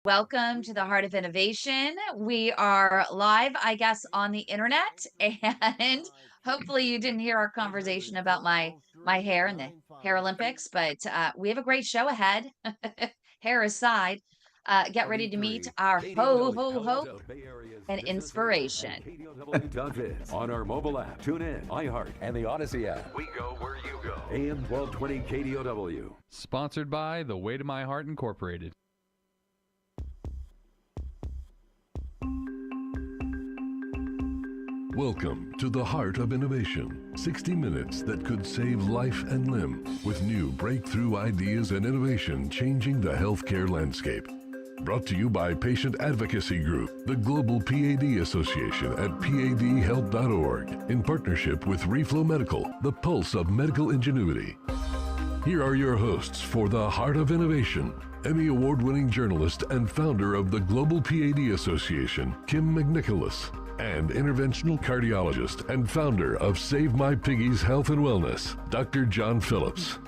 Welcome to the Heart of Innovation. We are live, I guess, on the internet, and hopefully you didn't hear our conversation about my hair in the Paralympics, but we have a great show ahead. Hair aside, get ready to meet our hope and inspiration. KDOW.biz on our mobile app, tune in, iHeart, and the Odyssey app. We go where you go. AM 1220 KDOW. Sponsored by The Way to My Heart Incorporated. Welcome to the Heart of Innovation, 60 minutes that could save life and limb with new breakthrough ideas and innovation changing the healthcare landscape. Brought to you by Patient Advocacy Group, the Global PAD Association at padhealth.org, in partnership with Reflow Medical, the pulse of medical ingenuity. Here are your hosts for the Heart of Innovation, Emmy Award-winning journalist and founder of the Global PAD Association, Kym McNicholas, and interventional cardiologist and founder of Save My Piggies Health and Wellness, Dr. John Phillips.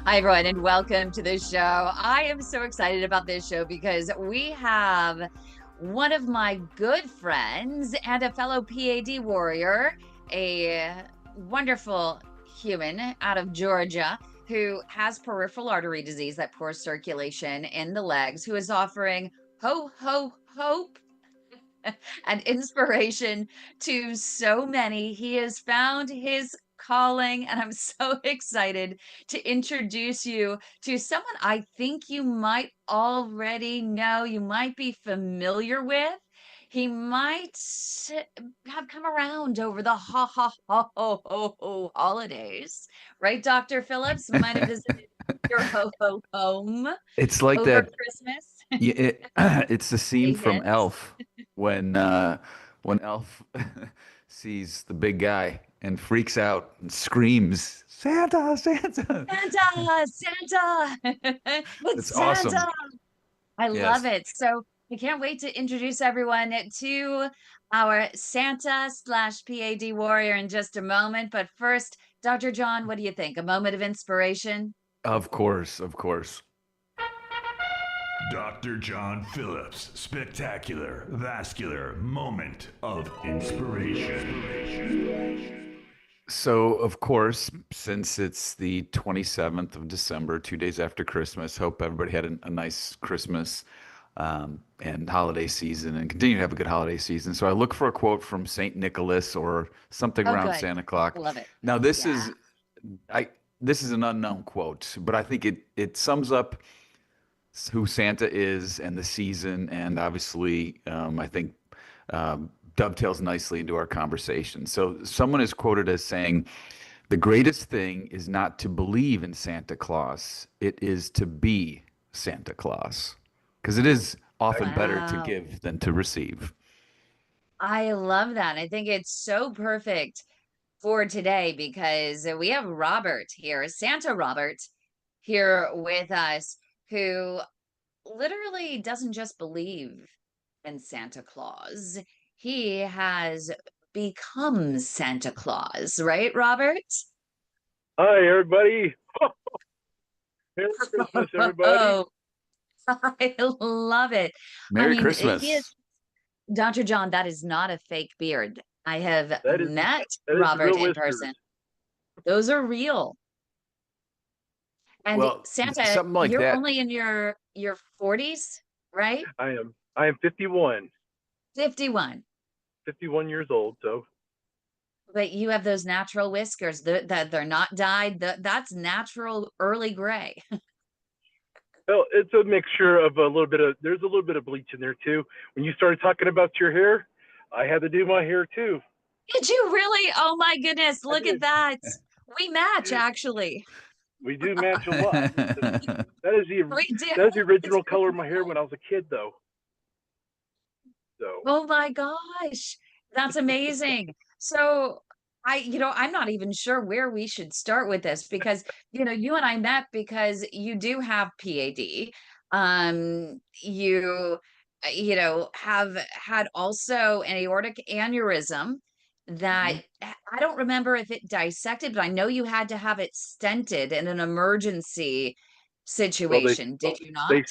Hi, everyone, and welcome to the show. I am so excited about this show because we have one of my good friends and a fellow PAD warrior, a wonderful human out of Georgia who has peripheral artery disease, that poor circulation in the legs, who is offering hope and inspiration to so many. He has found his calling, and I'm so excited to introduce you to someone I think you might already know, you might be familiar with. He might have come around over the holidays, right, Dr. Phillips? Might have visited your home It's like over that. Christmas. It's the scene A from hint. Elf when Elf sees the big guy and freaks out and screams, "Santa, Santa!" Santa! It's It's Santa! awesome. I love Yes, it. So I can't wait to introduce everyone to our Santa slash PAD warrior in just a moment. But first, Dr. John, what do you think? A moment of inspiration? of course, of course. Dr. John Phillips, spectacular, vascular moment of inspiration. So, of course, since it's the 27th of December, 2 days after Christmas, hope everybody had a nice Christmas and holiday season and continue to have a good holiday season. So I look for a quote from Saint Nicholas or something Oh, around good. Santa I Claus. love it. Now, this Yeah. is I this is an unknown quote, but I think it sums up who Santa is and the season, and obviously, I think dovetails nicely into our conversation. So, someone is quoted as saying, "The greatest thing is not to believe in Santa Claus; it is to be Santa Claus, because it is often better to Wow. give than to receive." I love that. I think it's so perfect for today because we have Robert here, Santa Robert, here with us, who literally doesn't just believe in Santa Claus. He has become Santa Claus, right, Robert? Hi, everybody. Merry Christmas, everybody. Oh, I love it. I Merry mean, he is Christmas. Dr. John, that is not a fake beard. I have That is met that is the Robert real in whiskers. person. Those are real. And Well, Santa, something like you're that. only in your 40s, right? I am 51, 51. 51 years old. So But you have those natural whiskers that they're not dyed. That's natural early gray. well, it's a mixture of there's a little bit of bleach in there too. When you started talking about your hair, I had to do my hair too. Did you really? Oh my goodness, I look at did. that. We match actually. We do match a lot. That is the We do. that is the original color of my hair when I was a kid, though. So Oh my gosh. That's amazing. So I'm not even sure where we should start with this because, you and I met because you do have PAD. You, have had also an aortic aneurysm that Mhm. I don't remember if it dissected, but I know you had to have it stented in an emergency well situation. Did you they not?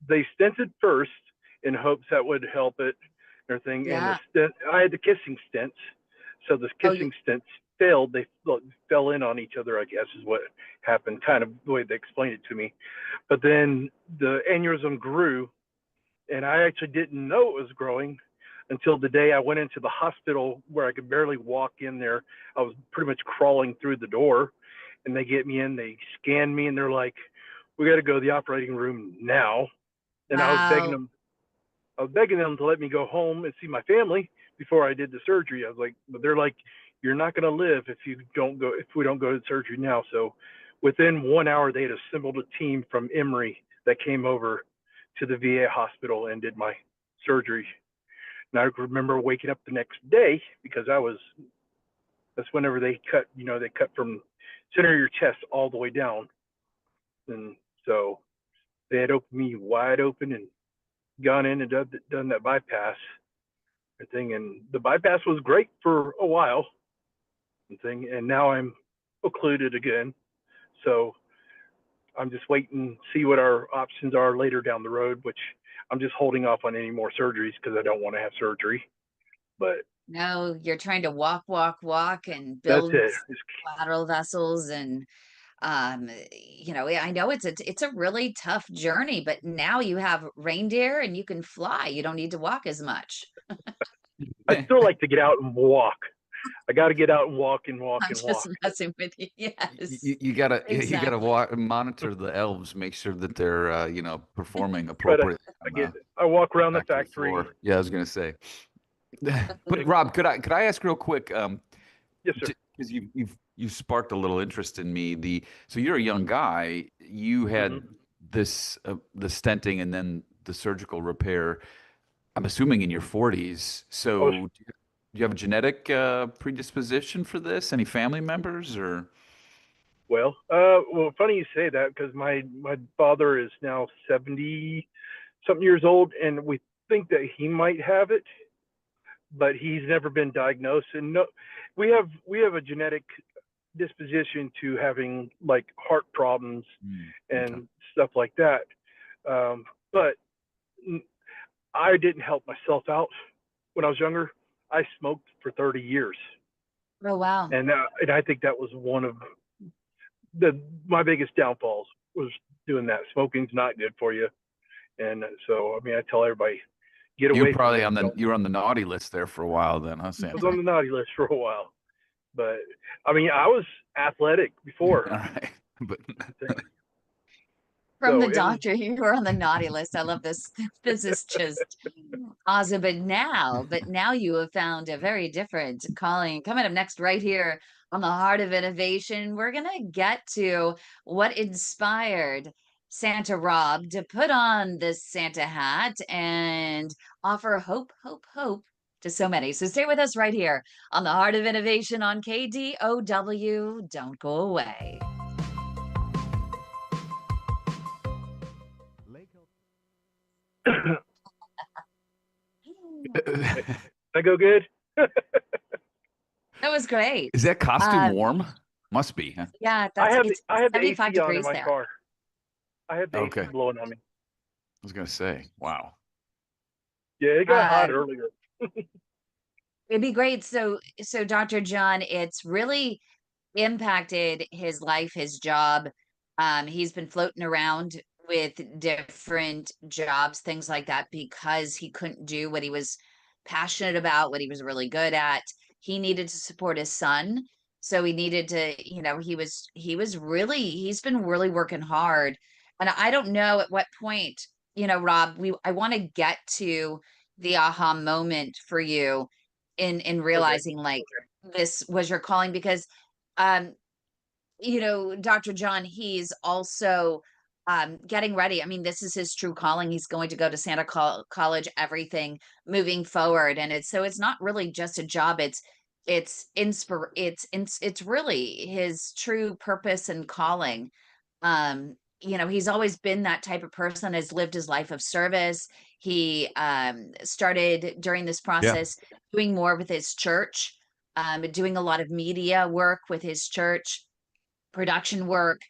they stented first in hopes that would help it and everything. And Yeah. I had the kissing stents. So the kissing stents failed. They fell in on each other, I guess, is what happened, kind of the way they explained it to me. But then the aneurysm grew, and I actually didn't know it was growing until the day I went into the hospital, where I could barely walk in there. I was pretty much crawling through the door, and they get me in, they scan me, and they're like, "We got to go to the operating room now." And I was begging them to let me go home and see my family before I did the surgery. I was like, but they're like, "You're not going to live if we don't go to the surgery now." So within 1 hour, they had assembled a team from Emory that came over to the VA hospital and did my surgery. And I remember waking up the next day, because that's whenever they cut from center of your chest all the way down. And so they had opened me wide open and gone in and done that bypass thing. And the bypass was great for a while and now I'm occluded again. So I'm just waiting to see what our options are later down the road, which I'm just holding off on any more surgeries because I don't want to have surgery. But No, you're trying to walk and that's build it. lateral vessels, and I know it's a really tough journey, but now you have reindeer and you can fly. You don't need to walk as much. I still like to get out and walk. I got to get out and walk and walk I'm and just walk. messing with you. Yes. You gotta Exactly. walk, monitor the elves, make sure that they're performing But appropriately. I walk around the Factory factory. floor. Yeah, I was gonna say. But Rob, could I ask real quick? Yes, sir. Because you've sparked a little interest in me. So you're a young guy. You had this the stenting and then the surgical repair. I'm assuming in your 40s. So do you have a genetic predisposition for this? Any family members or? Well, funny you say that, because my father is now 70 something years old, and we think that he might have it, but he's never been diagnosed. And no, we have a genetic disposition to having like heart problems and stuff like that. But I didn't help myself out when I was younger. I smoked for 30 years. Oh, wow. And I think that was one of my biggest downfalls, was doing that. Smoking's not good for you. And so, I mean, I tell everybody, get away. You're probably you were on the naughty list there for a while then, huh, Sam? I was on the naughty list for a while. But I mean, I was athletic before. All right. But From the doctor, you were on the naughty list. I love this. This is just awesome. But now you have found a very different calling. Coming up next, right here on the Heart of Innovation, we're going to get to what inspired Santa Rob to put on this Santa hat and offer hope to so many. So stay with us right here on the Heart of Innovation on KDOW. Don't go away. I go good. That was great. Is that costume warm? Must be. Huh? Yeah, I have the 75 AC on in degrees my there. car. I have the AC blowing on me. I was gonna say, wow. Yeah, it got hot earlier. It'd be great. So Dr. John, it's really impacted his life, his job. He's been floating around with different jobs, things like that, because he couldn't do what he was passionate about, what he was really good at. He needed to support his son. So he needed to, he's been really working hard. And I don't know at what point, Rob, I want to get to the aha moment for you in realizing this was your calling, because Dr. John, he's also getting ready. I mean, this is his true calling. He's going to go to Santa College, everything moving forward. And it's not really just a job. It's really his true purpose and calling. He's always been that type of person, has lived his life of service. He started during this process doing more with his church, doing a lot of media work with his church, production work.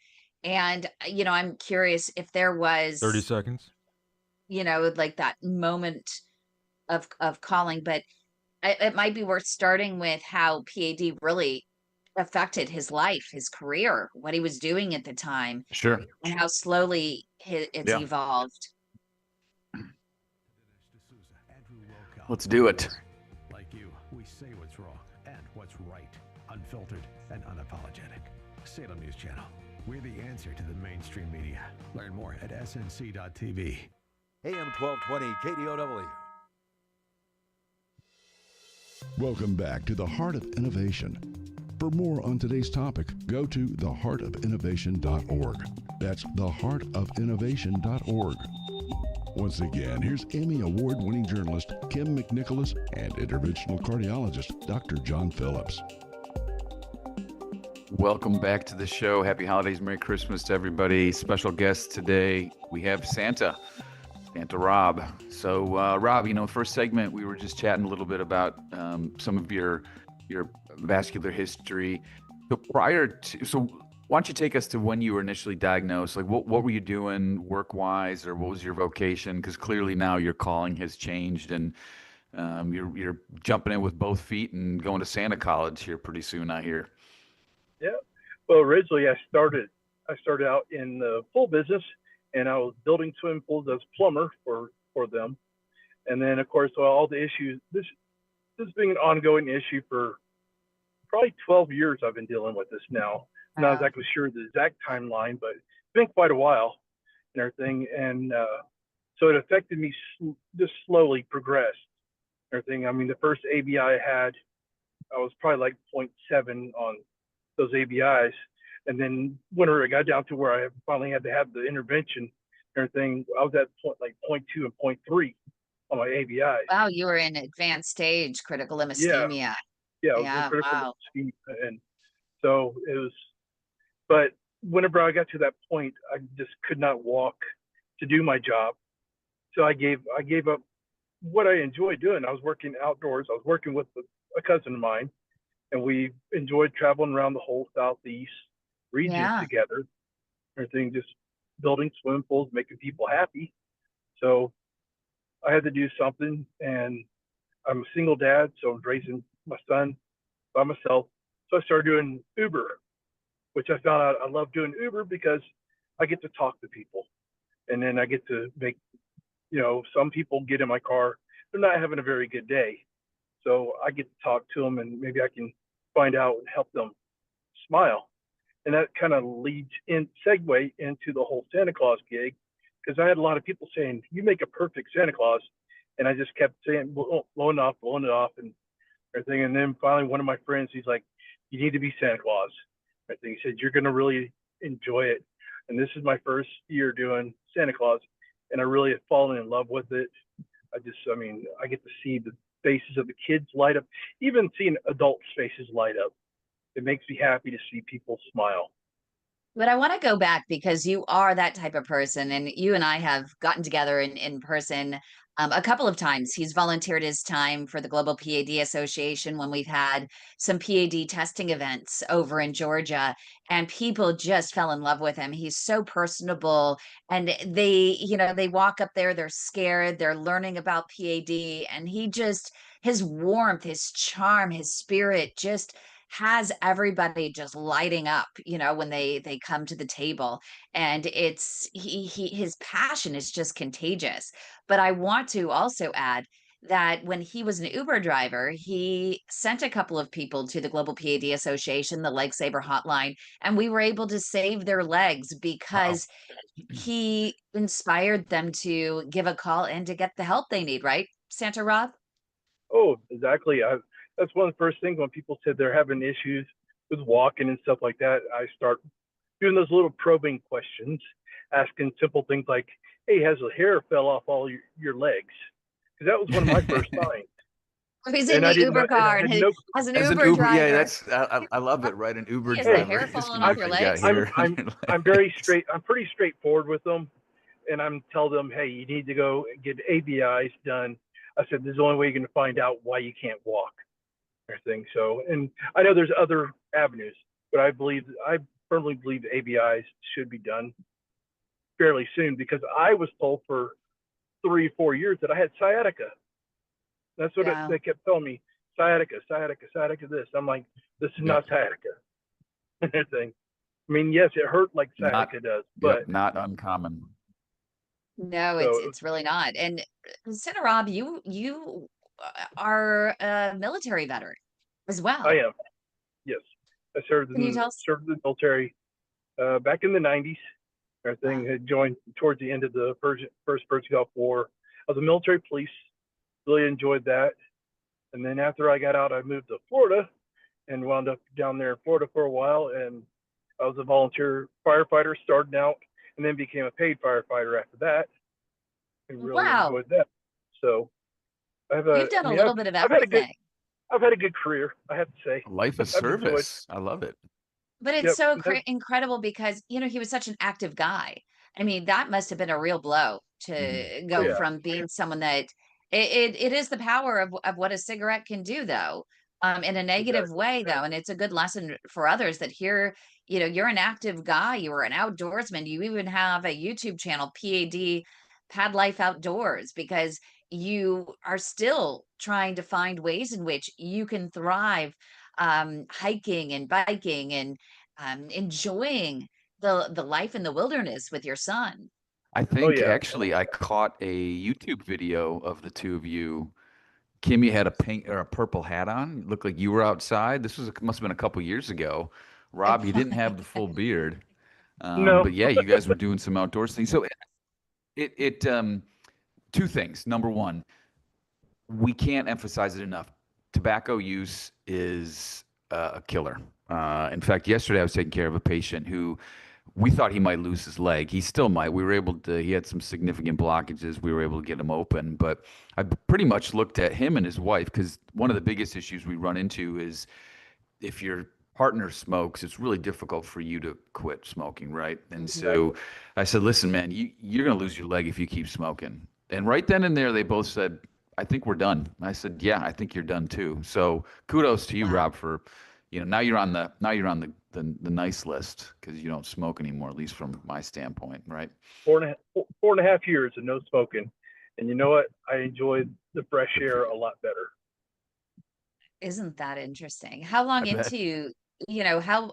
And, I'm curious if there was 30 seconds. like that moment of calling. But it might be worth starting with how PAD really affected his life, his career, what he was doing at the time, Sure. and how slowly it's Yeah. evolved. Let's do it. Like you, we say what's wrong and what's right, unfiltered and unapologetic. Salem News Channel. We're the answer to the mainstream media. Learn more at snc.tv. AM 1220 KDOW. Welcome back to the Heart of Innovation. For more on today's topic, go to theheartofinnovation.org. That's theheartofinnovation.org. Once again, here's Emmy Award-winning journalist Kym McNicholas and interventional cardiologist Dr. John Phillips. Welcome back to the show. Happy holidays, Merry Christmas to everybody. Special guest today, we have Santa Rob. So Rob, first segment, we were just chatting a little bit about some of your vascular history. So why don't you take us to when you were initially diagnosed? Like what were you doing work-wise, or what was your vocation? Because clearly now your calling has changed, and you're jumping in with both feet and going to Santa College here pretty soon, I hear. Yeah. Well, originally I started out in the pool business, and I was building swimming pools as a plumber for them. And then, of course, all the issues, this being an ongoing issue for probably 12 years, I've been dealing with this now. I'm not exactly sure the exact timeline, but it's been quite a while and everything. And so it affected me, just slowly progressed and everything. I mean, the first ABI I had, I was probably like 0.7 on those ABIs. And then whenever it got down to where I finally had to have the intervention and everything, I was at 0.2 and 0.3 on my ABIs. Wow, you were in advanced stage critical limb ischemia. Yeah, it was Yeah, critical wow. ischemia. And so it was, but whenever I got to that point, I just could not walk to do my job. So I gave up what I enjoyed doing. I was working outdoors. I was working with a cousin of mine, and we enjoyed traveling around the whole Southeast region together. Everything, just building swimming pools, making people happy. So I had to do something, and I'm a single dad, so I was raising my son by myself. So I started doing Uber, which I found out I love doing Uber because I get to talk to people, and then I get to make, some people get in my car, they're not having a very good day. So I get to talk to them, and maybe I can find out and help them smile. And that kind of segue into the whole Santa Claus gig, because I had a lot of people saying, you make a perfect Santa Claus. And I just kept saying, blowing it off and everything. And then finally, one of my friends, he's like, you need to be Santa Claus. I think he said, you're going to really enjoy it. And this is my first year doing Santa Claus, and I really have fallen in love with it. I get to see the faces of the kids light up, even seeing adults' faces light up. It makes me happy to see people smile. But I want to go back, because you are that type of person, and you and I have gotten together in person a couple of times. He's volunteered his time for the Global PAD Association when we've had some PAD testing events over in Georgia, and people just fell in love with him. He's so personable, and they walk up there, they're scared, they're learning about PAD, and his warmth, his charm, his spirit just has everybody just lighting up, when they come to the table. And his passion is just contagious. But I want to also add that when he was an Uber driver, he sent a couple of people to the Global PAD Association, the Leg Saver Hotline, and we were able to save their legs because he inspired them to give a call and to get the help they need, right, Santa Rob? Oh, exactly. That's one of the first things when people said they're having issues with walking and stuff like that. I start doing those little probing questions, asking simple things like, hey, has the hair fell off all your legs? Because that was one of my first signs. He's in the Uber car and as an Uber driver. Yeah, that's I love it, right? An Uber Is driver. the hair falling off your legs? I'm very straight. I'm pretty straightforward with them, and I'm tell them, hey, you need to go get ABIs done. I said, this is the only way you're going to find out why you can't walk. Everything. So, and I know there's other avenues, but I firmly believe ABIs should be done fairly soon, because I was told for 3 or 4 years that I had sciatica. That's what Wow. they kept telling me. Sciatica, sciatica, sciatica. This. I'm like, this is not sciatica. Thing. I mean, yes, it hurt like sciatica does, but not uncommon. No, it's really not. And Senator Rob, you are a military veteran as well. I am. Yes, I served Can you tell us? served in the military back in the '90s. Everything had joined towards the end of the first Persian Gulf War. I was a military police. Really enjoyed that. And then after I got out, I moved to Florida and wound up down there in Florida for a while. And I was a volunteer firefighter starting out, and then became a paid firefighter after that. And really enjoyed that. So You've done a little bit of everything. I've had a good career, I have to say. Life of service. I love it. But it's so incredible because, he was such an active guy. I mean, that must have been a real blow to go from being someone that it is the power of what a cigarette can do, though, in a negative way, though. And it's a good lesson for others that here, you're an active guy. You were an outdoorsman. You even have a YouTube channel, Pad Life Outdoors, because you are still trying to find ways in which you can thrive hiking and biking and enjoying the life in the wilderness with your son. I think actually I caught a YouTube video of the two of you. Kym, you had a pink or a purple hat on. It looked like you were outside. This must have been a couple years ago. Rob, you didn't have the full beard. No. But yeah, you guys were doing some outdoors things. So two things. Number one, we can't emphasize it enough. Tobacco use is a killer. In fact, yesterday I was taking care of a patient who we thought he might lose his leg. He still might. He had some significant blockages. We were able to get him open. But I pretty much looked at him and his wife, because one of the biggest issues we run into is if your partner smokes, it's really difficult for you to quit smoking, right? And so I said, listen, man, you're going to lose your leg if you keep smoking. And right then and there, they both said, I think we're done. I said, yeah, I think you're done too. So kudos to you, Rob, for, now you're on the nice list because you don't smoke anymore, at least from my standpoint, right? 4.5 years of no smoking. And you know what? I enjoyed the fresh air a lot better. Isn't that interesting? How long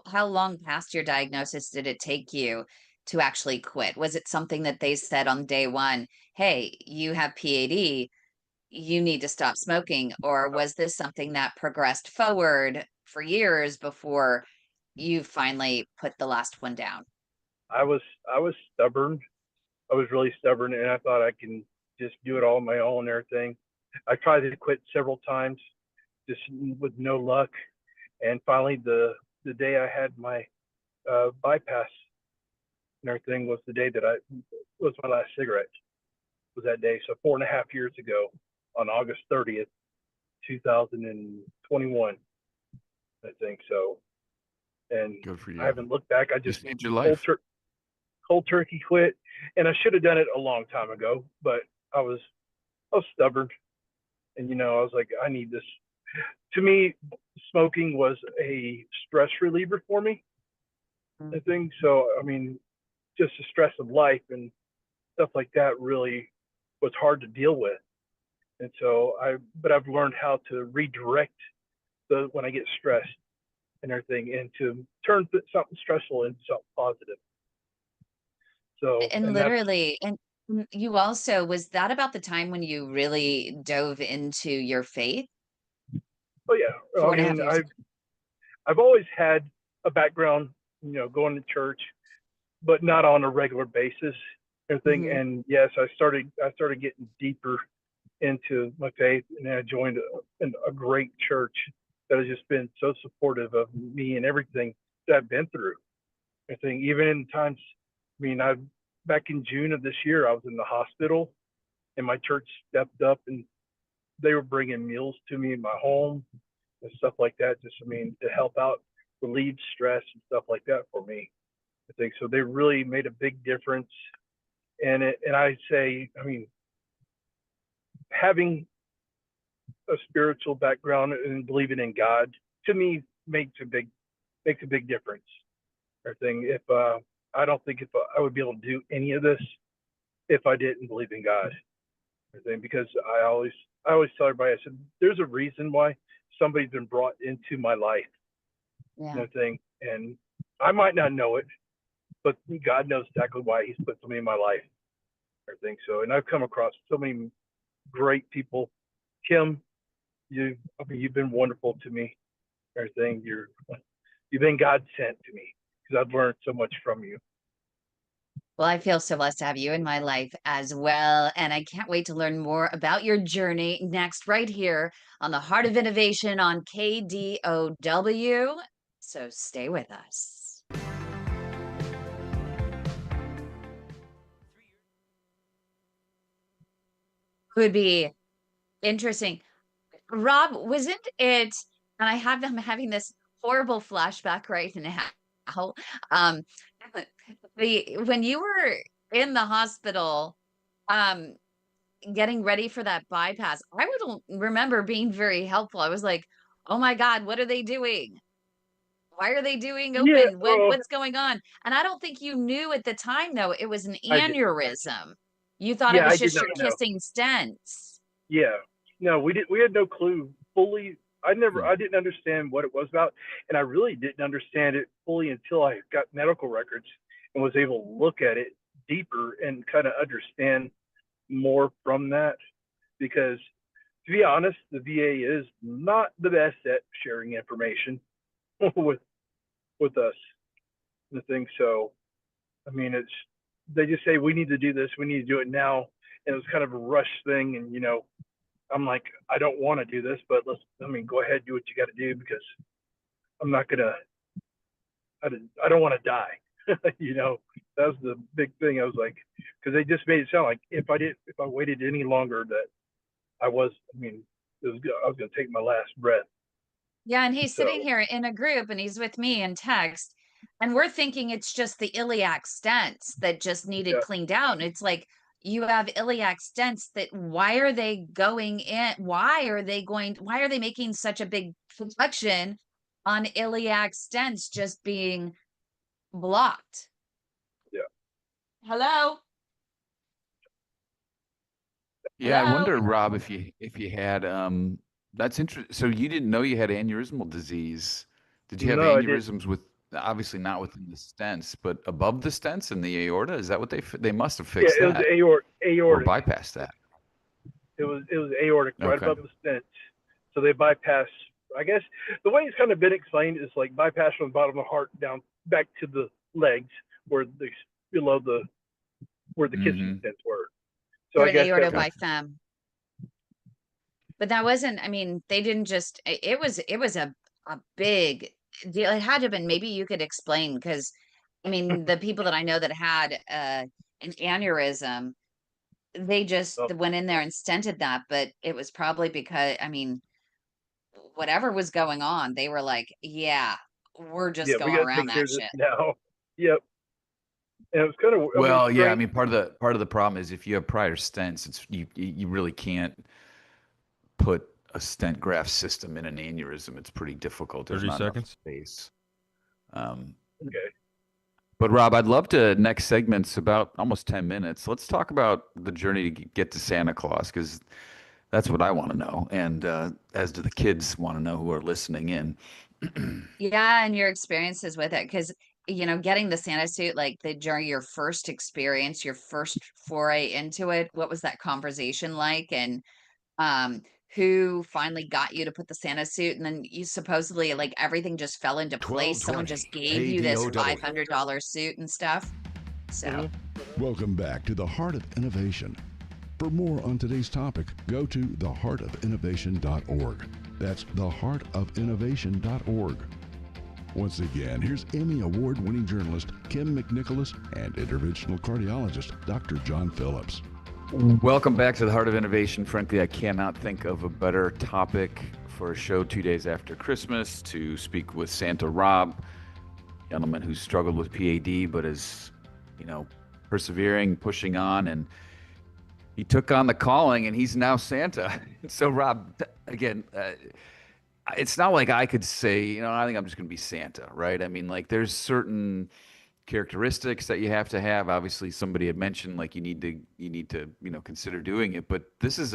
how long past your diagnosis did it take you to actually quit? Was it something that they said on day one, hey, you have PAD, you need to stop smoking? Or was this something that progressed forward for years before you finally put the last one down? I was stubborn. I was really stubborn, and I thought I can just do it all on my own and everything. I tried to quit several times, just with no luck. And finally, the day I had my bypass and everything was the day that was my last cigarette. Was that day? So 4.5 years ago, on August 30th, 2021, I think so. And good for you. I haven't looked back. I just saved your life. Cold turkey quit, and I should have done it a long time ago, but I was stubborn, and I was like, I need this. To me, smoking was a stress reliever for me, I think. So, I mean, just the stress of life and stuff like that really was hard to deal with. And so I've learned how to redirect when I get stressed and everything, and to turn something stressful into something positive. So, And literally, and you also, was that about the time when you really dove into your faith? Oh yeah. I mean, I've always had a background, going to church, but not on a regular basis, everything. And yes, I started getting deeper into my faith, and then I joined a great church that has just been so supportive of me and everything that I've been through. I think even in times, I mean, back in June of this year, I was in the hospital, and my church stepped up, and they were bringing meals to me in my home and stuff like that. Just, I mean, to help out, relieve stress and stuff like that for me. I think so. They really made a big difference. And I say, I mean, having a spiritual background and believing in God, to me, makes a big difference. Everything. I don't think I would be able to do any of this if I didn't believe in God. everything, because I always tell everybody, I said, there's a reason why somebody's been brought into my life, Yeah. and I might not know it, but God knows exactly why He's put somebody in my life, everything. So, and I've come across so many great people. Kym, you've been wonderful to me, everything. You've been God sent to me, because I've learned so much from you. Well, I feel so blessed to have you in my life as well. And I can't wait to learn more about your journey next, right here on the Heart of Innovation on KDOW. So stay with us. Could be interesting. Rob, wasn't it? And I'm having this horrible flashback right now. Um, when you were in the hospital, um, getting ready for that bypass, I would remember being very helpful. I was like, "Oh my God, what are they doing? Why are they doing Yeah, open? What's going on?" And I don't think you knew at the time, though, it was an I did. aneurysm. You thought it Yeah, was I did just not your know. kissing stents. Yeah, no, we had no clue fully. I didn't understand what it was about, and I really didn't understand it fully until I got medical records and was able to look at it deeper and kind of understand more from that. Because, to be honest, the VA is not the best at sharing information with us, the thing. So, I mean, they just say we need to do this, we need to do it now, and it was kind of a rush thing. And I'm like, I don't want to do this, but go ahead, do what you got to do, because I'm not gonna, I don't want to die. That was the big thing. I was like, because they just made it sound like if I waited any longer, that I was gonna take my last breath. Yeah, and he's So sitting here in a group and he's with me in text, and we're thinking it's just the iliac stents that just needed yeah, cleaned out. And it's like, you have iliac stents that why are they going in? Why are they making such a big production on iliac stents just being blocked? yeah. Hello? Yeah, I Hello? wonder, Rob, if you had that's interesting. So you didn't know you had aneurysmal disease. Did you have No, I didn't. aneurysms with obviously not within the stents, but above the stents in the aorta? Is that what they must have Yeah, fixed it was that or aortic. bypassed that? It was aortic, right Okay. above the stents. So they bypass. I guess the way it's kind of been explained is like bypass from the bottom of the heart down back to the legs, where below where the kissing stents were. So Or I an guess aorta that was, by fem. But that wasn't, I mean, they didn't just, it was a big deal. It had to have been, maybe you could explain, because I mean, the people that I know that had an aneurysm, they just well, went in there and stented that, but it was probably because, I mean, whatever was going on, they were like, yeah, we're yeah, just we going got to around take care that of this shit. now. Yep. And it was kind of, Well, yeah, I strange. mean part of the problem is if you have prior stents, it's you really can't put a stent graft system in an aneurysm. It's pretty difficult. There's 30 not enough seconds. space. Um, Okay. but Rob, I'd love to next segment's about almost 10 minutes. Let's talk about the journey to get to Santa Claus, because that's what I want to know, and as do the kids want to know who are listening in. Yeah, and your experiences with it, because getting the Santa suit, like during your first experience, your first foray into it, what was that conversation like? And um, who finally got you to put the Santa suit, and then you supposedly like everything just fell into place. Someone 1220 just gave you this KDOW. $500 suit and stuff. So Welcome back to the Heart of Innovation. For more on today's topic, go to theheartofinnovation.org. That's theheartofinnovation.org. Once again, here's Emmy Award-winning journalist Kym McNicholas and interventional cardiologist Dr. John Phillips. Welcome back to the Heart of Innovation. Frankly, I cannot think of a better topic for a show 2 days after Christmas to speak with Santa Rob, gentleman who struggled with PAD but is, persevering, pushing on, and he took on the calling, and he's now Santa. So, Rob, again, it's not like I could say, I think I'm just going to be Santa, right? I mean, like, there's certain characteristics that you have to have. Obviously, somebody had mentioned like you need to consider doing it. But this is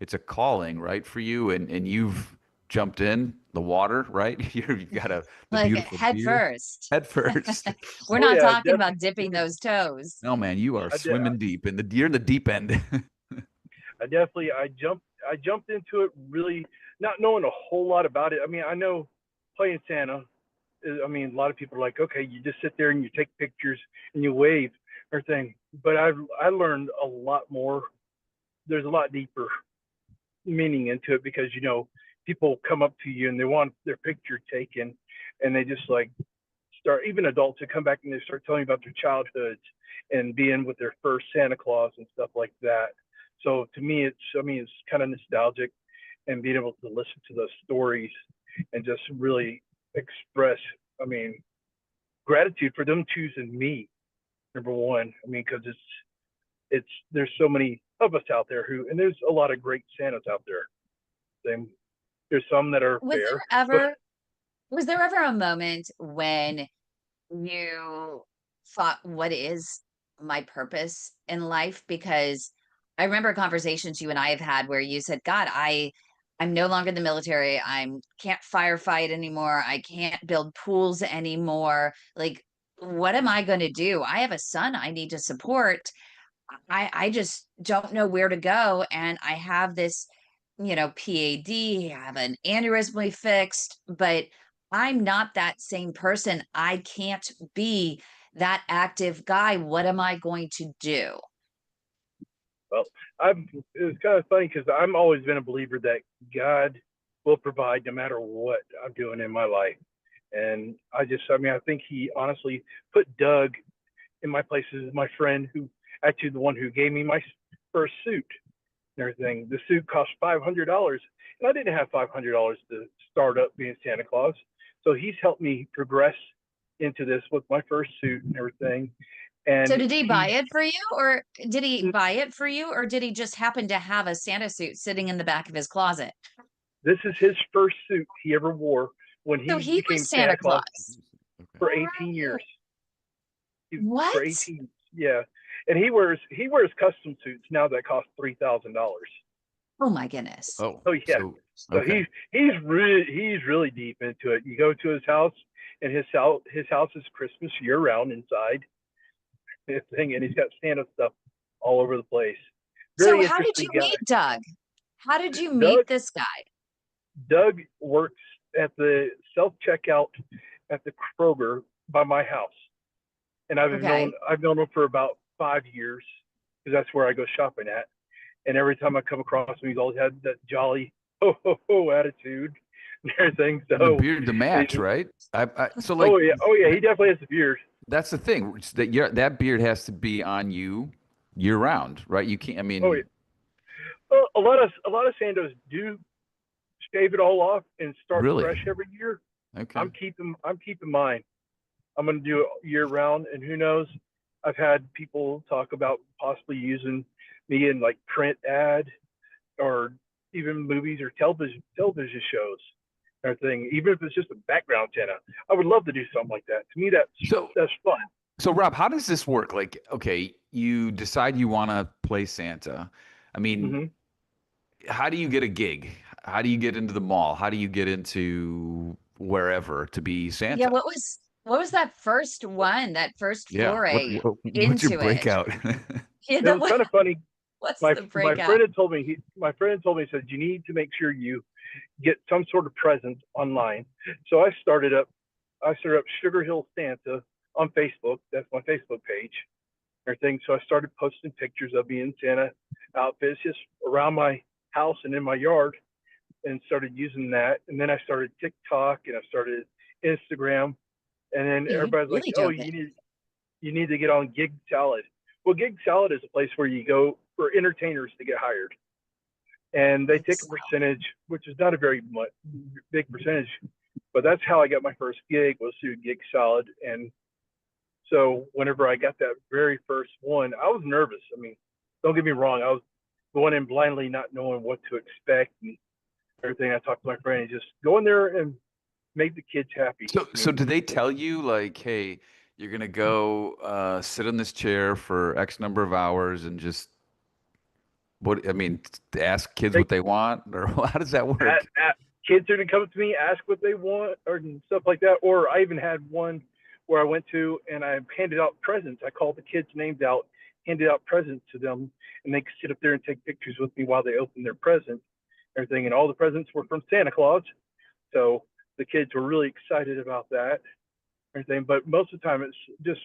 it's a calling, right, for you, and you've jumped in the water, right? You've got the Like beautiful head beard. first. Head first. We're Oh not yeah, talking about dipping those toes. No, man, you are I did. swimming deep you're in the deep end. I jumped into it really not knowing a whole lot about it. I mean, I know playing Santa. I mean, a lot of people are like, okay, you just sit there and you take pictures and you wave, everything. But I learned a lot more. There's a lot deeper meaning into it because people come up to you and they want their picture taken, and they just like start. Even adults that come back and they start telling you about their childhoods and being with their first Santa Claus and stuff like that. So to me, it's kind of nostalgic, and being able to listen to those stories and just really express, gratitude for them choosing me, number one. Because there's so many of us out there and there's a lot of great Santas out there. There's some that are fair. Was there ever a moment when you thought, what is my purpose in life? Because I remember conversations you and I have had where you said, God, I'm no longer in the military. I can't firefight anymore. I can't build pools anymore. Like, what am I going to do? I have a son I need to support. I just don't know where to go. And I have this, PAD, I have an aneurysm fixed, but I'm not that same person. I can't be that active guy. What am I going to do? Well, it's kind of funny because I've always been a believer that God will provide no matter what I'm doing in my life. And I think he honestly put Doug in my place as my friend, who actually the one who gave me my first suit and everything. The suit cost $500, and I didn't have $500 to start up being Santa Claus. So he's helped me progress into this with my first suit and everything. And so did he buy it for you, or did he just happen to have a Santa suit sitting in the back of his closet? This is his first suit he ever wore when he became was Santa Claus for 18 years. What? For 18, yeah. And he wears custom suits now that cost $3,000. Oh my goodness. Oh yeah. So okay. he's really deep into it. You go to his house, and his house is Christmas year round inside. And he's got Santa stuff all over the place. So how did you meet Doug? How did you meet this guy? Doug works at the self-checkout at the Kroger by my house. And I've known him for about 5 years, because that's where I go shopping at. And every time I come across him, he's always had that jolly ho ho ho attitude and everything. So the beard to match, right? Oh yeah, he definitely has the beard. That's the thing. That beard has to be on you year round, right? You can't. Oh yeah. Well, a lot of Santos do shave it all off and start fresh every year. Okay. I'm keeping mine. I'm going to do it year round, and who knows? I've had people talk about possibly using me in like print ad, or even movies or television shows. Everything, even if it's just a background Santa. I would love to do something like that. To me, that's fun. So Rob, how does this work? Like, okay, you decide you want to play Santa. How do you get a gig? How do you get into the mall? How do you get into wherever to be Santa? Yeah, what was that first one? That first foray what's your breakout? It was kind of funny. What's the breakout? My friend had told me. He said, you need to make sure you get some sort of presence online. So I started up Sugar Hill Santa on Facebook. That's my Facebook page. Everything. So I started posting pictures of me in Santa outfits just around my house and in my yard, and started using that. And then I started TikTok, and I started Instagram, and then everybody's like, "Oh, you need to get on Gig Salad." Well, Gig Salad is a place where you go for entertainers to get hired, and they take a percentage, which is not a very big percentage, but that's how I got my first gig, was through Gig Salad. And so whenever I got that very first one, I was nervous. Don't get me wrong, I was going in blindly, not knowing what to expect and everything. I talked to my friend, and just go in there and make the kids happy. So do they tell you, like, hey, You're gonna go sit in this chair for X number of hours and just ask kids what they want, or how does that work? Kids are going to come up to me, ask what they want, or stuff like that. Or I even had one where I went to and I handed out presents. I called the kids' names out, handed out presents to them, and they could sit up there and take pictures with me while they opened their presents, everything. And all the presents were from Santa Claus. So the kids were really excited about that, everything. But most of the time, it's just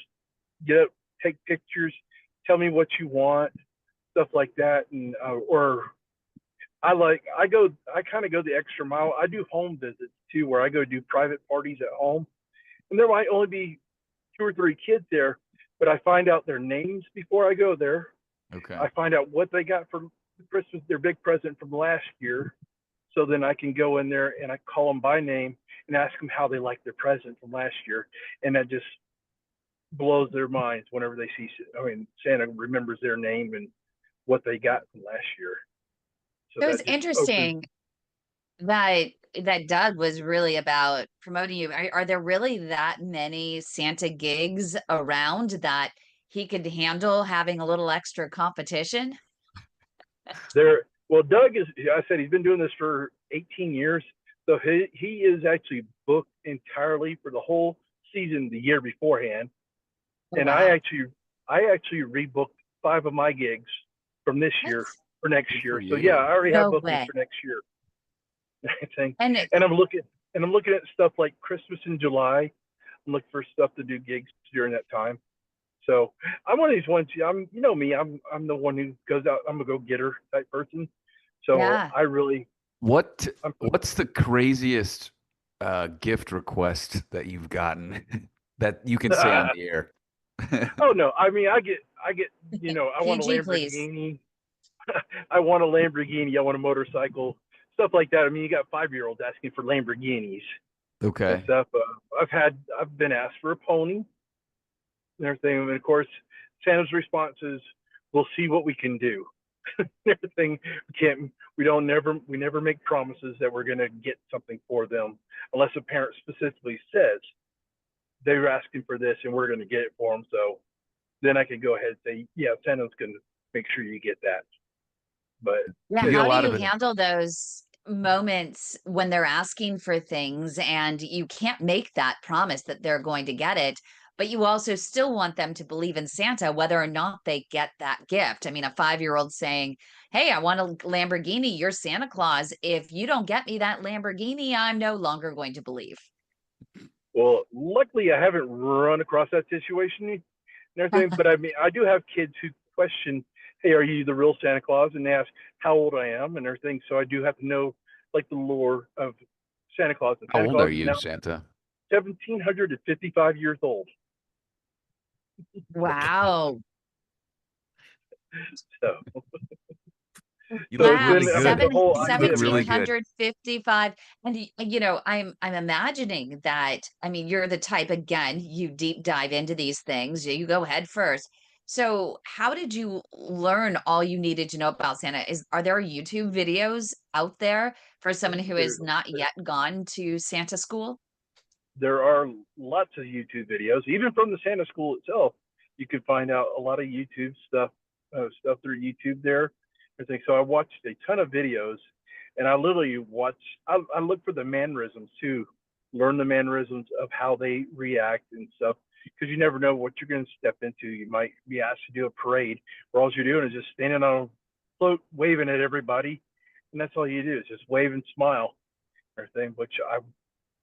get up, take pictures, tell me what you want, stuff like that, and or I kind of go the extra mile. I do home visits too, where I go do private parties at home, and there might only be 2 or 3 kids there, but I find out their names before I go there. Okay. I find out what they got for Christmas, their big present from last year, so then I can go in there and I call them by name and ask them how they like their present from last year, and that just blows their minds whenever they see. Santa remembers their name and what they got from last year. So it was interesting that Doug was really about promoting you. Are there really that many Santa gigs around that he could handle having a little extra competition? Well, Doug is, I said he's been doing this for 18 years. So he is actually booked entirely for the whole season the year beforehand. And wow. I actually rebooked 5 of my gigs from this year for next year. So yeah, I already have bookings for next year. I think. And I'm looking at stuff like Christmas in July. I'm looking for stuff to do gigs during that time. So I'm one of these ones. I'm the one who goes out. I'm a go-getter type person. So yeah. What's the craziest gift request that you've gotten that you can say on the air? Oh no, I get I want a Lamborghini. I want a Lamborghini. I want a motorcycle, stuff like that. You got 5-year-olds asking for Lamborghinis. Okay. Stuff. I've been asked for a pony and everything. And of course, Santa's response is, "We'll see what we can do." Everything we never make promises that we're going to get something for them unless a parent specifically says they're asking for this and we're going to get it for them. So then I can go ahead and say, yeah, Santa's going to make sure you get that. But yeah, how do you handle those moments when they're asking for things and you can't make that promise that they're going to get it, but you also still want them to believe in Santa whether or not they get that gift? A 5-year-old saying, "Hey, I want a Lamborghini, you're Santa Claus. If you don't get me that Lamborghini, I'm no longer going to believe." Well, luckily I haven't run across that situation and everything, but I do have kids who question, "Hey, are you the real Santa Claus?" And they ask how old I am and everything. So I do have to know like the lore of Santa Claus. And How old are you, Santa? 1,755 years old. Wow. So you look really good. 1,755. And I'm imagining that, you're the type, again, you deep dive into these things, you go head first. So how did you learn all you needed to know about Santa? Are there YouTube videos out there for someone who has not yet gone to Santa school? There are lots of YouTube videos, even from the Santa school itself. You can find out a lot of YouTube stuff through YouTube there. So I watched a ton of videos, and I literally I look for the mannerisms too, learn the mannerisms of how they react and stuff, because you never know what you're going to step into. You might be asked to do a parade where all you're doing is just standing on a float, waving at everybody, and that's all you do is just wave and smile, everything. Which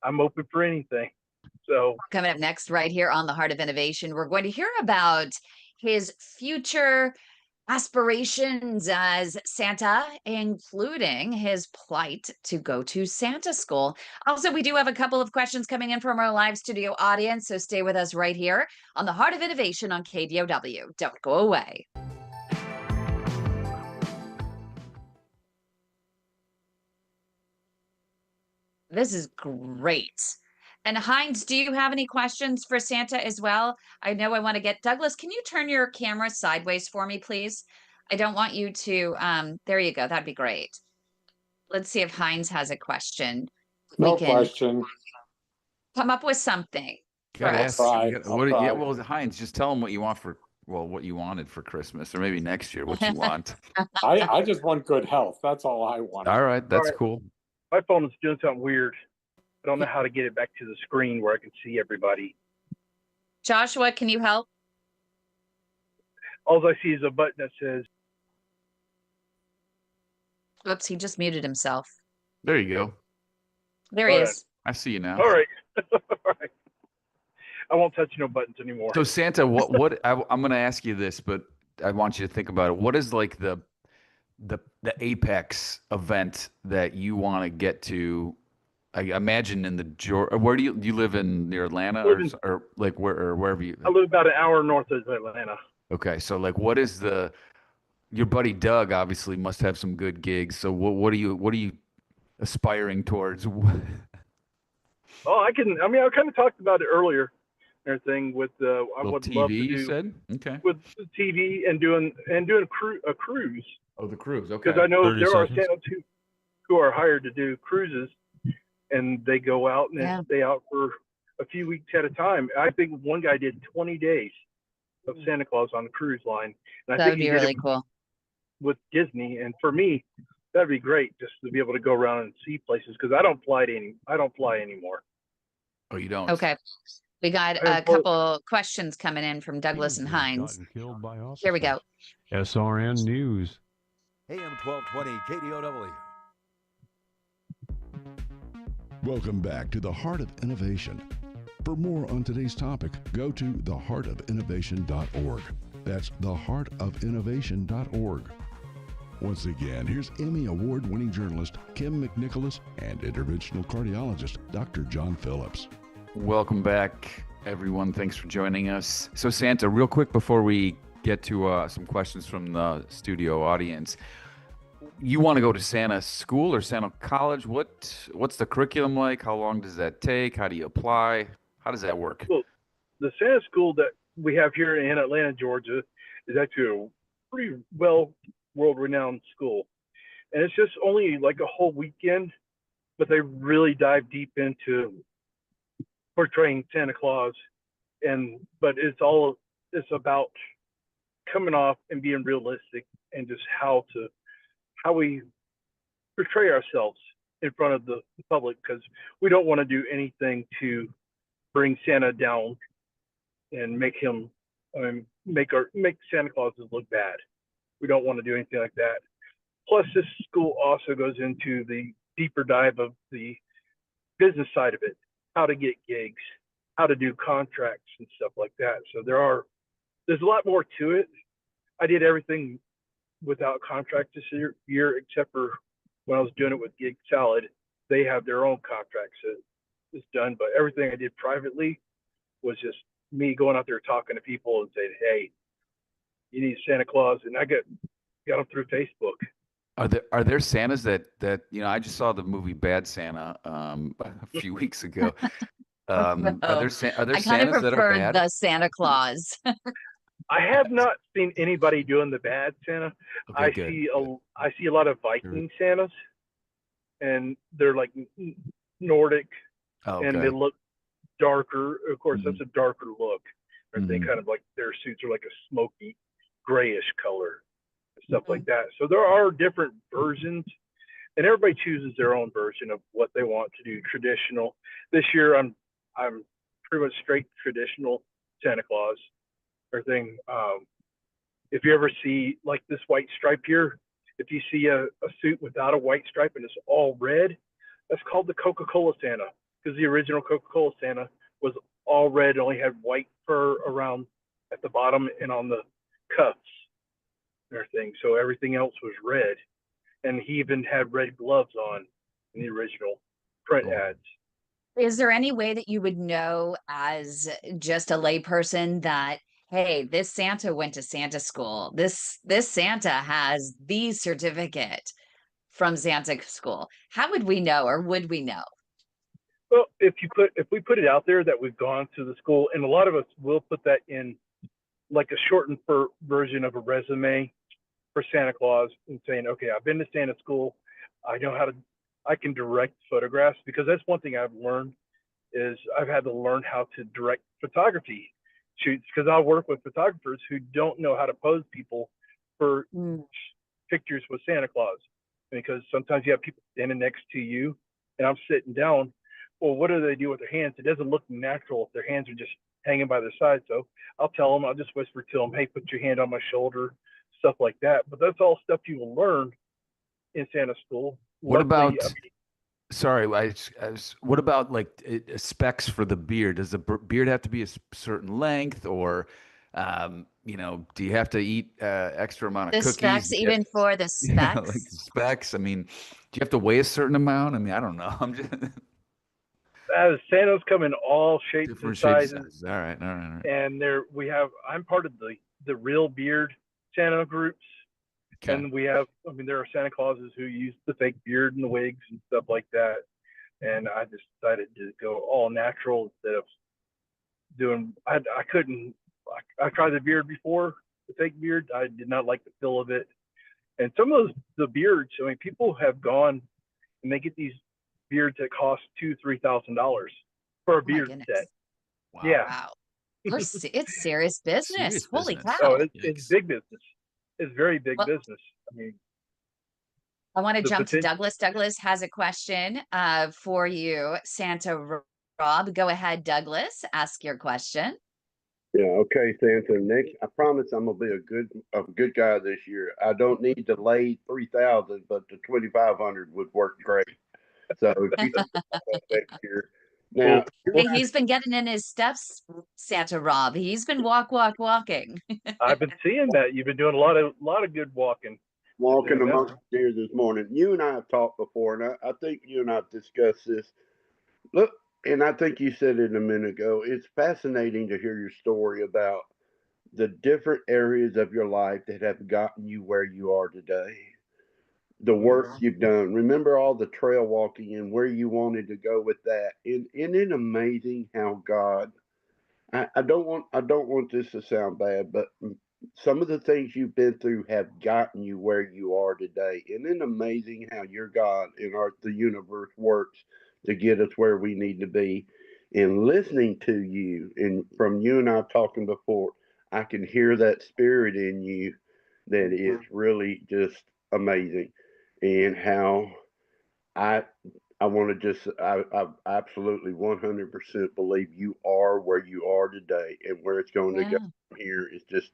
I'm open for anything. So coming up next, right here on the Heart of Innovation, we're going to hear about his future aspirations as Santa, including his plight to go to Santa school. Also, we do have a couple of questions coming in from our live studio audience, so stay with us right here on the Heart of Innovation on KDOW. Don't go away. This is great. And Heinz, do you have any questions for Santa as well? I know I want to get Douglas. Can you turn your camera sideways for me, please? I don't want you to. There you go. That'd be great. Let's see if Heinz has a question. No question. Come up with something. Gotta Correct. ask. try. Yeah, well, Heinz, just tell them what you want what you wanted for Christmas, or maybe next year what you want. I just want good health. That's all I want. All right, that's right. cool. My phone is doing something weird. I don't know how to get it back to the screen where I can see everybody. Joshua, can you help? All I see is a button that says, Oops, he just muted himself. There you go. There he All right. is. I see you now. all right. All right. I won't touch no buttons anymore. So Santa, I'm going to ask you this, but I want you to think about it. What is like the apex event that you want to get to? I imagine in where do you live near Atlanta or like wherever you? I live about an hour north of Atlanta. Okay, so like, what is your buddy Doug obviously must have some good gigs. So what are you aspiring towards? Oh, I kind of talked about it earlier. Everything with I would TV, love to do you said? Okay. with the TV and doing a cruise. Oh, the cruise. Okay. Because I know 30 there are seconds. Santa who are hired to do cruises, and they go out and Yeah. stay out for a few weeks at a time. I think one guy did 20 days of Santa Claus on the cruise line, and I That think would he be did really it cool. with Disney. And for me, that'd be great just to be able to go around and see places because I don't fly anymore. Oh, you don't? Okay. We got a couple questions coming in from Douglas and Hines. Here we go. SRN News. AM 1220 KDOW. Welcome back to the Heart of Innovation. For more on today's topic, go to theheartofinnovation.org. That's theheartofinnovation.org. Once again, here's Emmy Award-winning journalist Kym McNicholas and interventional cardiologist Dr. John Phillips. Welcome back, everyone. Thanks for joining us. So Santa, real quick before we get to some questions from the studio audience, you want to go to Santa School or Santa College? What's the curriculum like? How long does that take? How do you apply? How does that work? Well, the Santa School that we have here in Atlanta, Georgia, is actually a pretty world-renowned school, and it's just only like a whole weekend, but they really dive deep into portraying Santa Claus, but it's about coming off and being realistic and just how we portray ourselves in front of the public, because we don't want to do anything to bring Santa down and make Santa Clauses look bad. We don't want to do anything like that. Plus, this school also goes into the deeper dive of the business side of it, how to get gigs, how to do contracts and stuff like that. So there's a lot more to it. I did everything without contract this year, except for when I was doing it with Gig Salad. They have their own contracts that is done, but everything I did privately was just me going out there talking to people and saying, "Hey, you need Santa Claus," and I got them through Facebook. Are there Santas that I just saw the movie Bad Santa a few weeks ago. Are there I Santas kind of that are prefer bad? the Santa Claus. I have not seen anybody doing the bad Santa. Okay, good. I see a lot of Viking Santas, and they're like Nordic, Oh, and okay. they look darker. Of course, that's a darker look. Or they Mhm. kind of like their suits are like a smoky grayish color and stuff like that. So there are different versions, and everybody chooses their own version of what they want to do. Traditional. This year, I'm pretty much straight traditional Santa Claus. Everything. If you ever see like this white stripe here, if you see a suit without a white stripe and it's all red, that's called the Coca-Cola Santa, because the original Coca-Cola Santa was all red, only had white fur around at the bottom and on the cuffs and everything. So everything else was red, and he even had red gloves on in the original print ads. Is there any way that you would know as just a layperson that, hey, this Santa went to Santa School. This Santa has the certificate from Santa School. How would we know, or would we know? Well, if we put it out there that we've gone to the school, and a lot of us will put that in like a shortened version of a resume for Santa Claus, and saying, okay, I've been to Santa School. I know I can direct photographs, because that's one thing I've learned is I've had to learn how to direct photography shoots, because I'll work with photographers who don't know how to pose people for pictures with Santa Claus, because sometimes you have people standing next to you and I'm sitting down. Well, what do they do with their hands? It doesn't look natural if their hands are just hanging by their side. So I'll tell them, I'll just whisper to them, hey, put your hand on my shoulder, stuff like that. But that's all stuff you will learn in Santa School. What Luckily, about, sorry, what about like specs for the beard? Does the beard have to be a certain length, or, you know, do you have to eat extra amount of The cookies? specs, even for the Yeah, like specs. specs. I mean, do you have to weigh a certain amount? I mean, I don't know. I'm just Santas come in all shapes and different shapes. sizes. All right, all right, all right. And I'm part of the real beard Santa groups. Okay. And we have, I mean, there are Santa Clauses who use the fake beard and the wigs and stuff like that. And I just decided to go all natural instead of doing, I couldn't, I tried the beard before, the fake beard. I did not like the feel of it. And some of the beards, I mean, people have gone and they get these beards that cost $2,000-$3,000 for a beard set. Wow. Yeah. Wow. It's serious business. Serious Holy business. cow. Oh, it's big business. It's very big Well, business. I mean, I want to the jump to potential. Douglas. Douglas has a question for you, Santa Rob. Go ahead, Douglas. Ask your question. Yeah, okay, Santa. Next, I promise I'm gonna be a good guy this year. I don't need to lay 3,000, but the 2,500 would work great. So if you can do that next year. Now, Hey, he's been getting in his steps, Santa Rob. He's been walking. I've been seeing that. You've been doing a lot of good walking. walking Yeah, amongst here this morning, you and I have talked before, and I think you and I have discussed this. Look, and I think you said it a minute ago. It's fascinating to hear your story about the different areas of your life that have gotten you where you are today. The work you've done. Remember all the trail walking and where you wanted to go with that. And isn't it amazing how God? I don't want this to sound bad, but some of the things you've been through have gotten you where you are today. Isn't it amazing how your God and the universe works to get us where we need to be? And listening to you, and from you and I talking before, I can hear that spirit in you that is really just amazing. And how I want to just I absolutely 100% believe you are where you are today, and where it's going to go from here is just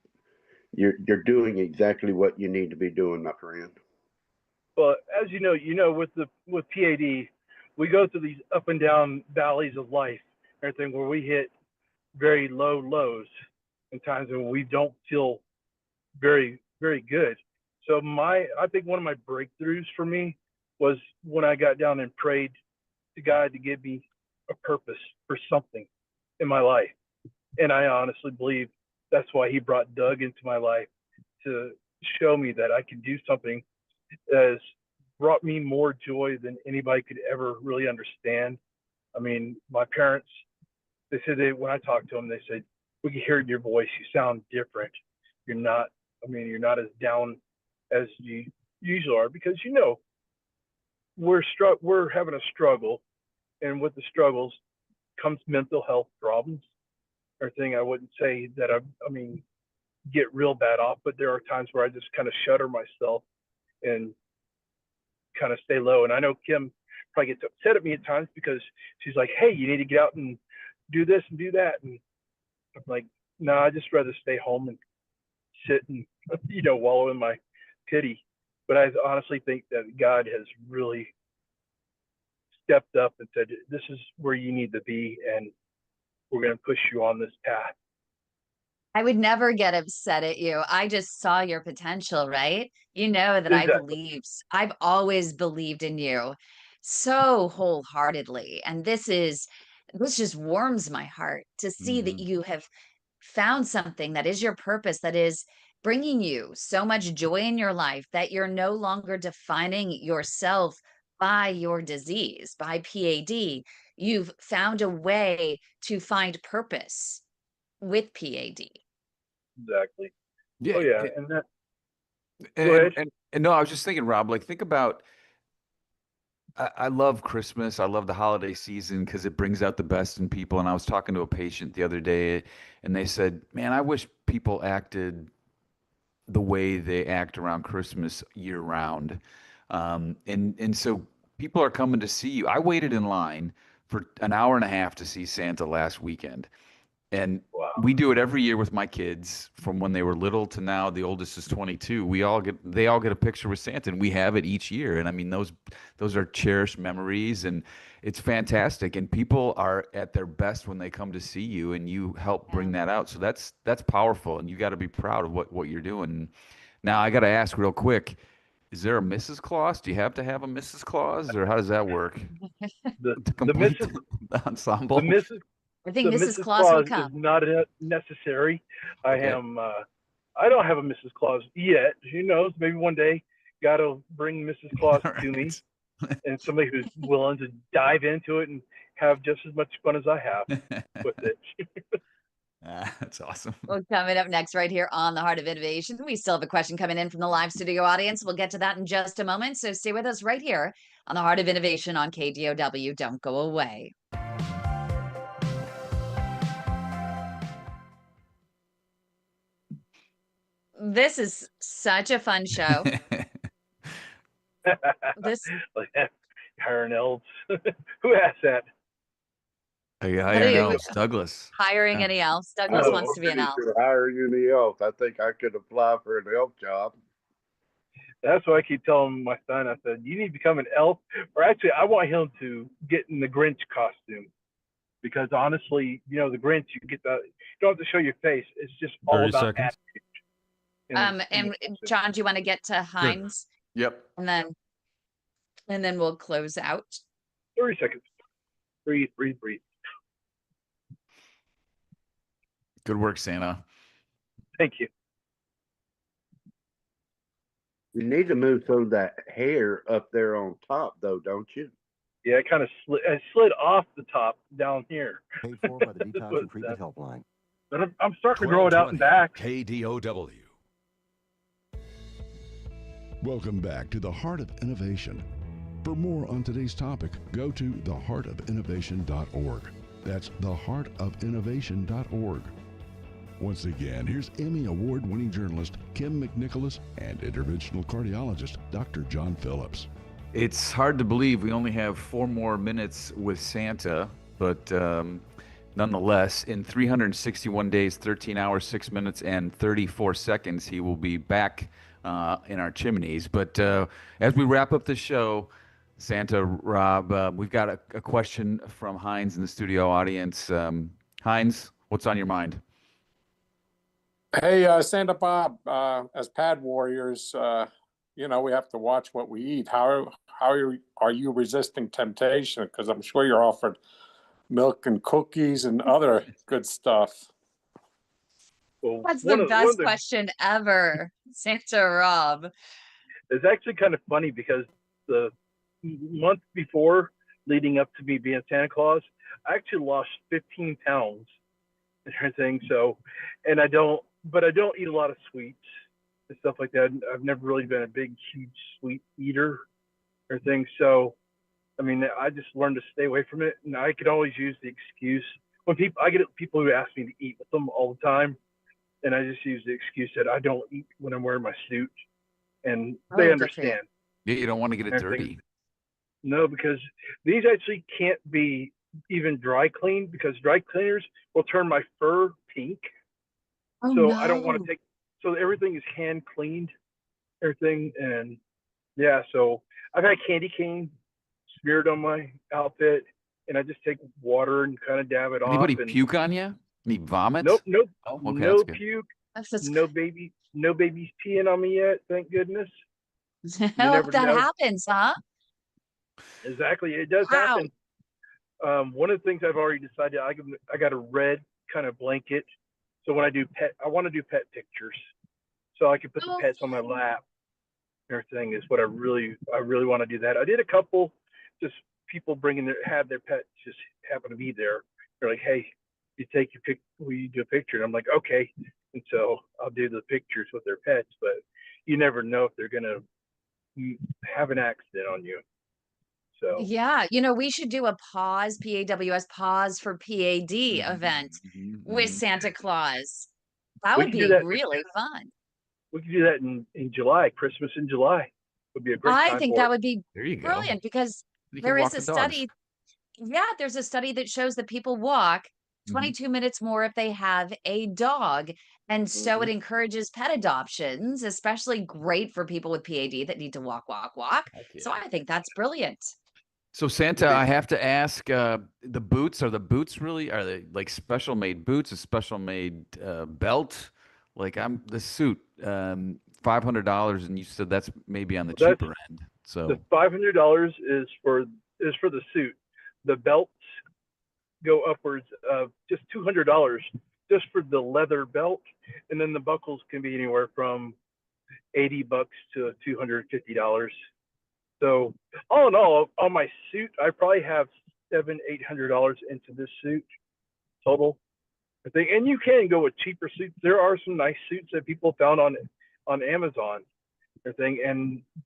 you're doing exactly what you need to be doing, my friend. But as you know, with PAD, we go through these up and down valleys of life, everything where we hit very low lows and times when we don't feel very, very good. So I think one of my breakthroughs for me was when I got down and prayed to God to give me a purpose for something in my life. And I honestly believe that's why he brought Doug into my life, to show me that I could do something that has brought me more joy than anybody could ever really understand. I mean, my parents, they said when I talked to them, they said, we can hear it in your voice. You sound different. You're not as down as you usually are, because we're having a struggle, and with the struggles comes mental health problems. Everything. I wouldn't say that I mean get real bad off, but there are times where I just kind of shutter myself and kind of stay low. And I know Kym probably gets upset at me at times because she's like, hey, you need to get out and do this and do that. And I'm like, no, I just rather stay home and sit and wallow in my pity. But I honestly think that God has really stepped up and said, this is where you need to be, and we're going to push you on this path. I would never get upset at you. I just saw your potential, right? You know that Exactly. I've always believed in you so wholeheartedly. And this just warms my heart to see that you have found something that is your purpose, that is bringing you so much joy in your life, that you're no longer defining yourself by your disease, by PAD. You've found a way to find purpose with PAD. Exactly. Yeah. Oh yeah. And that. And no, I was just thinking, Rob, like think about, I love Christmas. I love the holiday season because it brings out the best in people. And I was talking to a patient the other day, and they said, "Man, I wish people acted the way they act around Christmas year round." And so people are coming to see you. I waited in line for an hour and a half to see Santa last weekend. And we do it every year with my kids from when they were little to now. The oldest is 22. They all get a picture with Santa, and we have it each year. And I mean, those are cherished memories, and it's fantastic. And people are at their best when they come to see you, and you help bring that out. So that's powerful, and you got to be proud of what you're doing. Now I got to ask real quick: is there a Mrs. Claus? Do you have to have a Mrs. Claus, or how does that work? To complete the ensemble. I think the Mrs. Mrs. Claus will Claus come. is not necessary. Okay. I don't have a Mrs. Claus yet. Who knows? Maybe one day God will bring Mrs. Claus to me, and somebody who's willing to dive into it and have just as much fun as I have with it. That's awesome. Well, coming up next right here on The Heart of Innovation, we still have a question coming in from the live studio audience. We'll get to that in just a moment. So stay with us right here on The Heart of Innovation on KDOW. Don't go away. This is such a fun show. Like hiring elves. Who asked that? Hiring elves, Douglas. Hiring any elves. Douglas wants to be an elf. Hiring any elf. I think I could apply for an elf job. That's what I keep telling my son. I said, you need to become an elf. Or actually, I want him to get in the Grinch costume. Because honestly, the Grinch, you don't have to show your face. It's just all about attitude. And John, do you want to get to Heinz? Good. Yep. And then we'll close out. 30 seconds. Breathe. Good work, Santa. Thank you. You need to move some of that hair up there on top, though, don't you? Yeah, it kind of slid off the top down here. Paid for by the Detox and Treatment Helpline. But I'm starting to grow it out and back. KDOW. Welcome back to the Heart of Innovation. For more on today's topic, go to theheartofinnovation.org. That's theheartofinnovation.org. Once again, here's Emmy Award-winning journalist Kym McNicholas and interventional cardiologist Dr. John Phillips. It's hard to believe we only have 4 more minutes with Santa, but nonetheless, in 361 days, 13 hours, 6 minutes, and 34 seconds, he will be back in our chimneys. But as we wrap up the show, Santa, Rob, we've got a question from Heinz in the studio audience. Heinz, what's on your mind? Hey, Santa Bob, as pad warriors, we have to watch what we eat. How are you resisting temptation? Because I'm sure you're offered milk and cookies and other good stuff. Well, That's the best question ever, Santa Rob. It's actually kind of funny because the month before, leading up to me being Santa Claus, I actually lost 15 pounds and everything. So, and I don't eat a lot of sweets and stuff like that. I've never really been a big, huge sweet eater or everything. So, I mean, I just learned to stay away from it. And I could always use the excuse when I get people who ask me to eat with them all the time. And I just use the excuse that I don't eat when I'm wearing my suit. And they understand. Yeah, you don't want to get it dirty. No, because these actually can't be even dry cleaned because dry cleaners will turn my fur pink. Oh, so no. I don't want to so everything is hand cleaned, everything. And yeah, so I've had candy cane smeared on my outfit and I just take water and kind of dab it off. Anybody puke on you? Any vomit? Nope. Oh, okay, no that's puke. That's No babies peeing on me yet, thank goodness. I hope that happens, huh? Exactly, it does happen. One of the things I've already decided, I got a red kind of blanket. So when I want to do pet pictures, so I can put the pets on my lap. Everything is what I really want to do that. I did a couple, just people have their pets just happen to be there. They're like, hey, will you do a picture? And I'm like, okay. And so I'll do the pictures with their pets, but you never know if they're gonna have an accident on you. So Yeah, we should do a pause, PAWS pause for PAD event with Santa Claus. That we would can do be that. really fun. We can do that in July. Christmas in July would be a great I time think for that it. would be There you go. brilliant because You can there is walk a the dogs. study. Yeah, there's a study that shows that people walk 22 minutes more if they have a dog. And so it encourages pet adoptions, especially great for people with PAD that need to walk. So I think that's brilliant. So Santa, I have to ask, the boots, are they like special made boots, a special made belt? Like the suit, $500, and you said that's maybe on the cheaper end. So the $500 is for the suit. The belts go upwards of just $200 just for the leather belt, and then the buckles can be anywhere from $80 to $250. So all in all, on my suit, I probably have $700-800 into this suit total. I think, and you can go with cheaper suits. There are some nice suits that people found on Amazon,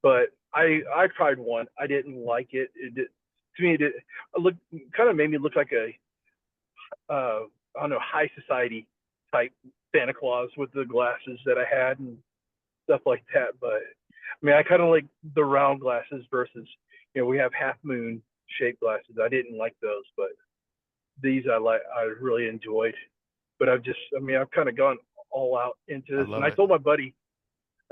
but I tried one. I didn't like it. To me, it kind of made me look like a I don't know, high society type Santa Claus with the glasses that I had and stuff like that. But I mean, I kind of like the round glasses versus, we have half moon shaped glasses. I didn't like those, but these I really enjoyed. But I've kind of gone all out into this. And I told my buddy,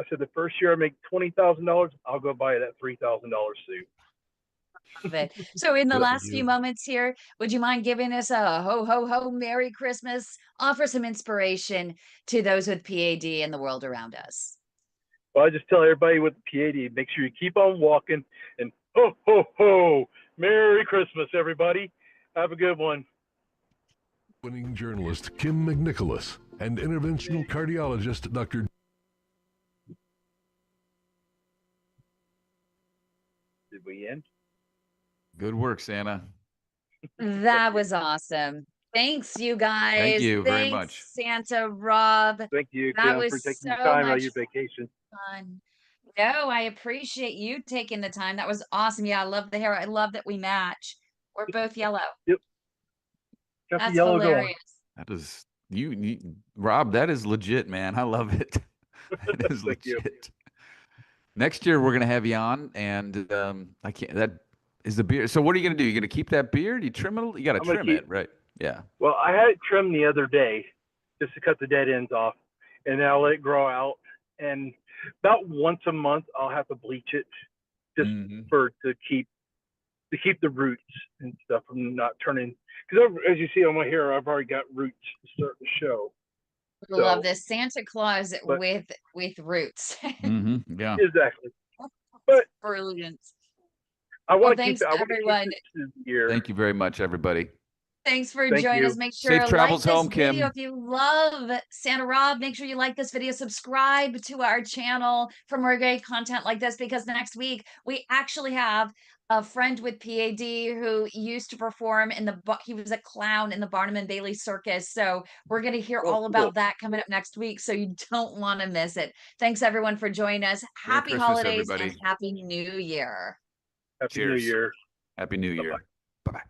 I said, the first year I make $20,000, I'll go buy that $3,000 suit. Love it. So in the last few moments here, would you mind giving us a ho, ho, ho, Merry Christmas? Offer some inspiration to those with PAD and the world around us. Well, I just tell everybody with PAD, make sure you keep on walking, and ho, ho, ho, Merry Christmas, everybody. Have a good one. Winning journalist Kym McNicholas and interventional cardiologist Dr. Did we end? good work, Santa. That was awesome. Thanks, you guys. Thank you very much. Santa, Rob. Thank you, That Kym, was for taking so time out much of your vacation. fun. No, I appreciate you taking the time. That was awesome. Yeah, I love the hair. I love that we match. We're both yellow. Yep. Got That's the yellow hilarious. going. That is Rob, that is legit, man. I love it. That is Thank you. legit. Next year we're gonna have you on, and I can't. That is the beard. So what are you gonna do? You gonna keep that beard? You trim it? You gotta trim it, right? Yeah. Well, I had it trimmed the other day just to cut the dead ends off, and then I'll let it grow out. And about once a month, I'll have to bleach it just to keep the roots and stuff from not turning. Because as you see on my hair, I've already got roots starting to show. I love this Santa Claus with roots. Yeah. Exactly. But brilliant. I want to thanks keep it. everyone. Thank you very much, everybody. Thanks for Thank joining you. us. Make sure Safe to travels like this home, Kym. video if you love Santa Rob. Make sure you like this video, subscribe to our channel for more great content like this, because next week we actually have a friend with PAD who used to perform he was a clown in the Barnum and Bailey Circus. So we're going to hear all about that coming up next week. So you don't want to miss it. Thanks everyone for joining us. Happy Christmas, holidays everybody. and Happy New Year. Happy New Year. Happy New Year. Bye-bye.